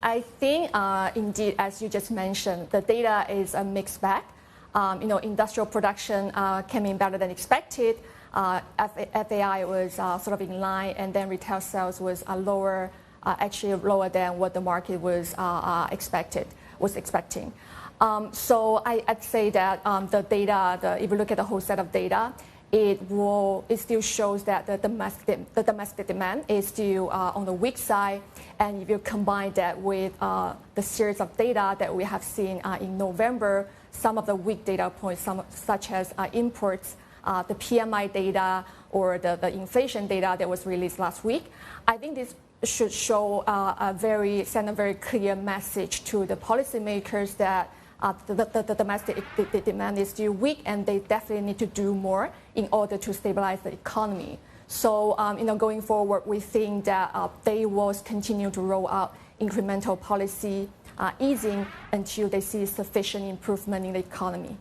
I think, indeed, as you just mentioned, the data is a mixed bag. Industrial production came in better than expected. FAI was sort of in line, and then retail sales was lower, actually lower than what the market was expecting. So I'd say that the data, if you look at the whole set of data, it still shows that the domestic demand is still on the weak side. And if you combine that with the series of data that we have seen in November, some of the weak data points, such as imports, the PMI data, or the inflation data that was released last week, I think this should show send a very clear message to the policymakers that the domestic demand is still weak, and they definitely need to do more in order to stabilize the economy. So, going forward, we think that they will continue to roll out incremental policy easing until they see sufficient improvement in the economy.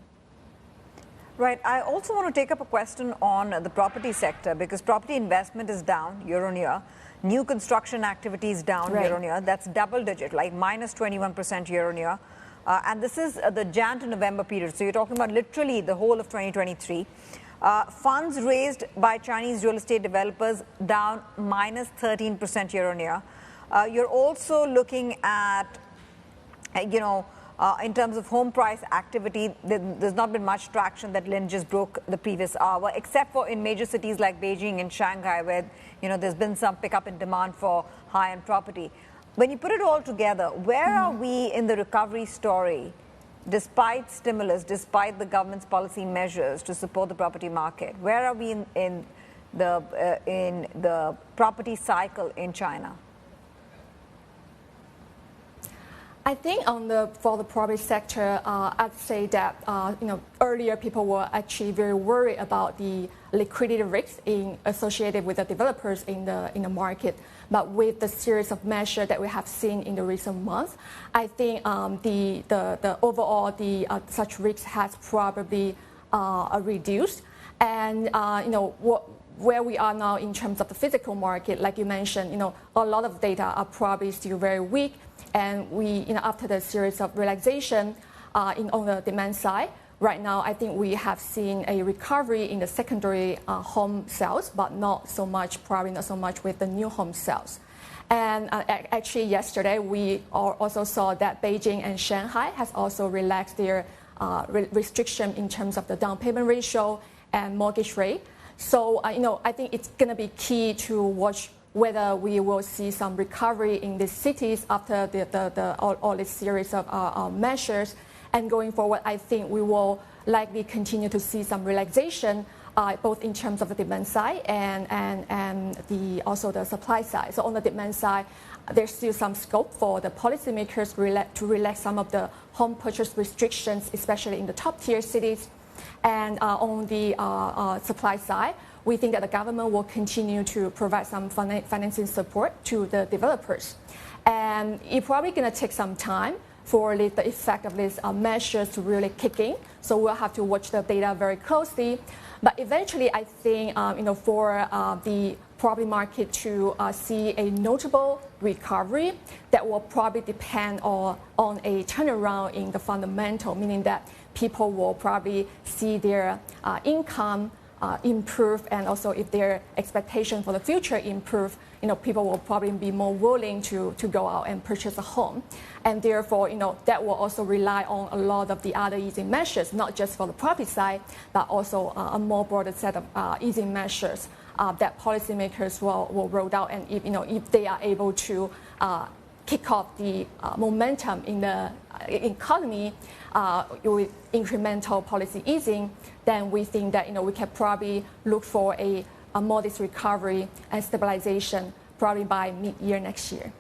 Right. I also want to take up a question on the property sector, because property investment is down year on year. New construction activity is down year on year. That's double digit, like minus 21% year on year. And this is the Jan to November period. So you're talking about literally the whole of 2023. Funds raised by Chinese real estate developers down minus 13% year on year. You're also looking at, in terms of home price activity, there's not been much traction. That Lynn just broke the previous hour, except for in major cities like Beijing and Shanghai, where there's been some pickup in demand for high-end property. When you put it all together, where are we in the recovery story, despite stimulus, despite the government's policy measures to support the property market? Where are we in the property cycle in China? I think for the property sector, I'd say that earlier people were actually very worried about the liquidity risks associated with the developers in the market. But with the series of measures that we have seen in the recent months, I think the overall such risk has probably reduced. And where we are now in terms of the physical market, like you mentioned, a lot of data are probably still very weak. And we, after the series of relaxation on the demand side, right now I think we have seen a recovery in the secondary home sales, but probably not so much with the new home sales. And actually yesterday we also saw that Beijing and Shanghai has also relaxed their restriction in terms of the down payment ratio and mortgage rate. So I think it's going to be key to watch whether we will see some recovery in these cities after all this series of measures. And going forward, I think we will likely continue to see some relaxation, both in terms of the demand side and also the supply side. So on the demand side, there's still some scope for the policymakers to relax some of the home purchase restrictions, especially in the top tier cities. And on the supply side, we think that the government will continue to provide some financing support to the developers. And it's probably going to take some time for the effect of these measures to really kick in. So we'll have to watch the data very closely. But eventually, I think for the property market to see a notable recovery, that will probably depend on a turnaround in the fundamental, meaning that people will probably see their income improve, and also if their expectation for the future improve, people will probably be more willing to go out and purchase a home. And therefore, that will also rely on a lot of the other easing measures, not just for the property side, but also a more broader set of easing measures that policymakers will roll out. And if they are able to kick off the momentum in the economy with incremental policy easing, then we think that we can probably look for a modest recovery and stabilization probably by mid-year next year.